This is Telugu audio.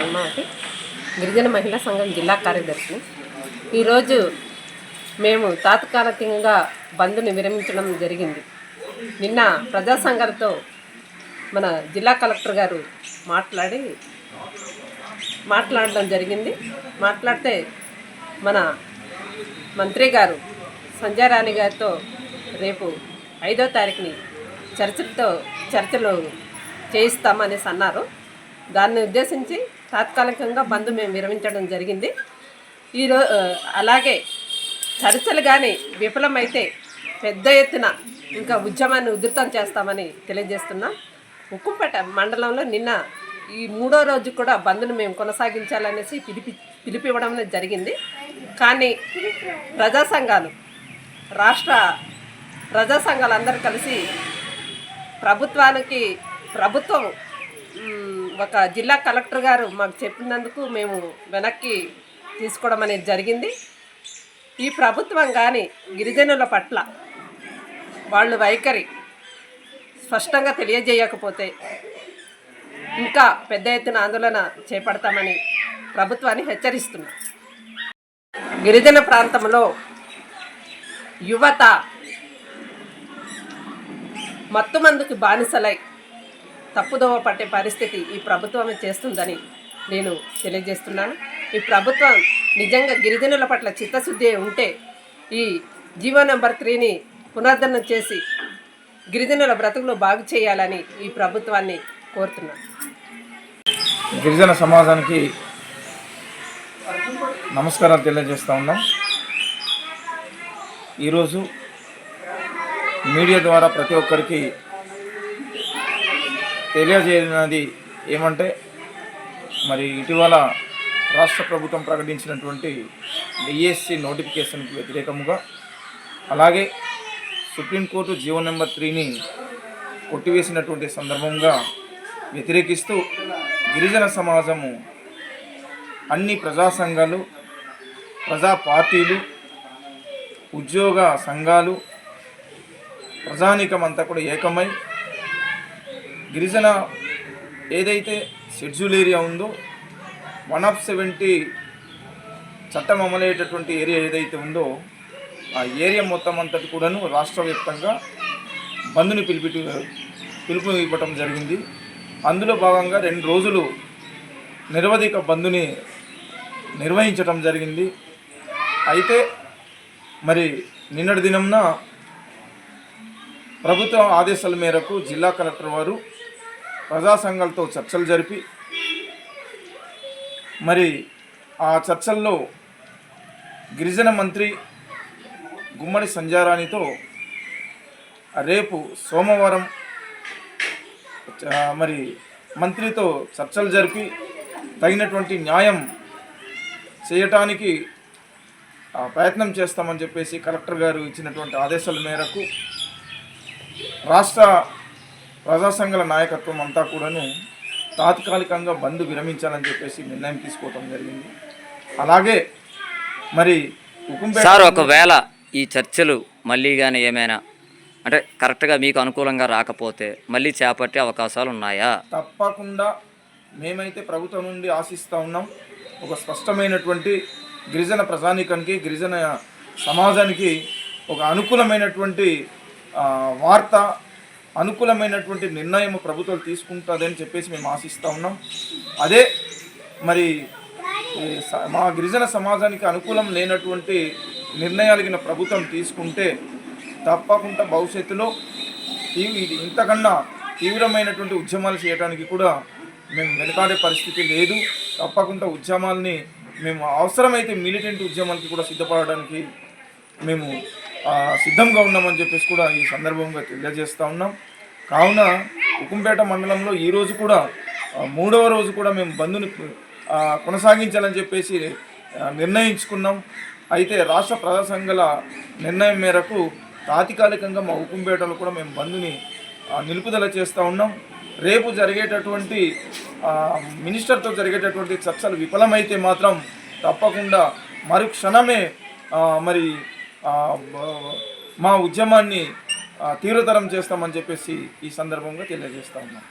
పద్మావతి, గిరిజన మహిళా సంఘం జిల్లా కార్యదర్శిని. ఈరోజు మేము తాత్కాలికంగా బంద్ని విరమించడం జరిగింది. నిన్న ప్రజా సంఘాలతో మన జిల్లా కలెక్టర్ గారు మాట్లాడడం జరిగింది. మాట్లాడితే మన మంత్రి గారు సంజయ్ రాణి గారితో రేపు 5వ తారీఖుని చర్చలు చేయిస్తామనేసి అన్నారు. దాన్ని ఉద్దేశించి తాత్కాలికంగా బంద్ మేము విరమించడం జరిగింది. అలాగే చర్చలు కానీ విఫలమైతే పెద్ద ఎత్తున ఇంకా ఉద్యమాన్ని ఉధృతం చేస్తామని తెలియజేస్తున్నాం. ఉక్కుంపేట మండలంలో నిన్న ఈ 3వ రోజు కూడా బంద్ను మేము కొనసాగించాలనేసి పిలిపివ్వడం జరిగింది. కానీ రాష్ట్ర ప్రజా సంఘాలు అందరూ కలిసి ప్రభుత్వం ఒక జిల్లా కలెక్టర్ గారు మాకు చెప్పినందుకు మేము వెనక్కి తీసుకోవడం అనేది జరిగింది. ఈ ప్రభుత్వం కానీ గిరిజనుల పట్ల వాళ్ళు వైఖరి స్పష్టంగా తెలియజేయకపోతే ఇంకా పెద్ద ఎత్తున ఆందోళన చేపడతామని ప్రభుత్వాన్ని హెచ్చరిస్తున్నాం. గిరిజన ప్రాంతంలో యువత మత్తుమందుకు బానిసలై తప్పుదోవ పట్టే పరిస్థితి ఈ ప్రభుత్వమే చేస్తుందని నేను తెలియజేస్తున్నాను. ఈ ప్రభుత్వం నిజంగా గిరిజనుల పట్ల చిత్తశుద్ధి ఉంటే ఈ జీవో నెంబర్ 3ని పునరుద్ధరణ చేసి గిరిజనుల బ్రతుకులు బాగు చేయాలని ఈ ప్రభుత్వాన్ని కోరుతున్నాను. గిరిజన సమాజానికి నమస్కారాలు తెలియజేస్తూ ఉన్నాం. ఈరోజు మీడియా ద్వారా ప్రతి ఒక్కరికి తెలియజేయనది ఏమంటే, మరి ఇటీవల రాష్ట్ర ప్రభుత్వం ప్రకటించినటువంటి డిఎస్సి నోటిఫికేషన్కి వ్యతిరేకముగా, అలాగే సుప్రీంకోర్టు జీవో నెంబర్ 3ని కొట్టివేసినటువంటి సందర్భంగా వ్యతిరేకిస్తూ గిరిజన సమాజము అన్ని ప్రజా సంఘాలు, ప్రజా పార్టీలు, ఉద్యోగ సంఘాలు, ప్రజానీకం అంతా కూడా ఏకమై గిరిజన ఏదైతే షెడ్యూల్ ఏరియా ఉందో 170 చట్టం అమలయ్యేటటువంటి ఏరియా ఏదైతే ఉందో ఆ ఏరియా మొత్తం అంతటి కూడాను రాష్ట్ర వ్యాప్తంగా బంద్ని పిలుపు ఇవ్వటం జరిగింది. అందులో భాగంగా 2 రోజులు నిరవధిక బంద్ని నిర్వహించటం జరిగింది. అయితే మరి నిన్నటి దినంన ప్రభుత్వ ఆదేశాల మేరకు జిల్లా కలెక్టర్ వారు ప్రజా సంఘాలతో చర్చలు జరిపి, మరి ఆ చర్చల్లో గిరిజన మంత్రి గుమ్మడి సంజయ్ రాణితో రేపు సోమవారం మరి మంత్రితో చర్చలు జరిపి తగినటువంటి న్యాయం చేయటానికి ప్రయత్నం చేస్తామని చెప్పేసి కలెక్టర్ గారు ఇచ్చినటువంటి ఆదేశాల మేరకు రాష్ట్ర ప్రజా సంఘాల నాయకత్వం అంతా కూడాను తాత్కాలికంగా బంద్ విరమించాలని చెప్పేసి నిర్ణయం తీసుకోవటం జరిగింది. అలాగే మరి సార్, ఒకవేళ ఈ చర్చలు మళ్ళీ కానీ ఏమైనా అంటే కరెక్ట్గా మీకు అనుకూలంగా రాకపోతే మళ్ళీ చేపట్టే అవకాశాలు ఉన్నాయా? తప్పకుండా మేమైతే ప్రభుత్వం నుండి ఆశిస్తూ ఉన్నాం. ఒక స్పష్టమైనటువంటి గిరిజన ప్రజానీకానికి, గిరిజన సమాజానికి ఒక అనుకూలమైనటువంటి వార్త, అనుకూలమైనటువంటి నిర్ణయం ప్రభుత్వం తీసుకుంటుందని చెప్పేసి మేము ఆశిస్తూ ఉన్నాం. అదే మరి మా గిరిజన సమాజానికి అనుకూలం లేనటువంటి నిర్ణయాలు ప్రభుత్వం తీసుకుంటే తప్పకుండా భవిష్యత్తులో ఇంతకన్నా తీవ్రమైనటువంటి ఉద్యమాలు చేయడానికి కూడా మేము వెనకాడే పరిస్థితి లేదు. తప్పకుండా ఉద్యమాలని మేము అవసరమైతే మిలిటెంట్ ఉద్యమాలకి కూడా సిద్ధపడడానికి మేము సిద్ధంగా ఉన్నామని చెప్పేసి కూడా ఈ సందర్భంగా తెలియజేస్తూ ఉన్నాం. కావున ఉక్కుంపేట మండలంలో ఈరోజు కూడా 3వ రోజు కూడా మేము బంద్ని కొనసాగించాలని చెప్పేసి నిర్ణయించుకున్నాం. అయితే రాష్ట్ర ప్రజా సంఘాల నిర్ణయం మేరకు తాత్కాలికంగా మా ఉక్కుంపేటలో కూడా మేము బంద్ని నిలుపుదల చేస్తూ ఉన్నాం. రేపు జరిగేటటువంటి మినిస్టర్తో జరిగేటటువంటి చర్చలు విఫలమైతే మాత్రం తప్పకుండా మరుక్షణమే మరి మా ఉద్యమాన్ని తీవ్రతరం చేస్తామని చెప్పేసి ఈ సందర్భంగా తెలియజేస్తా ఉన్నాం.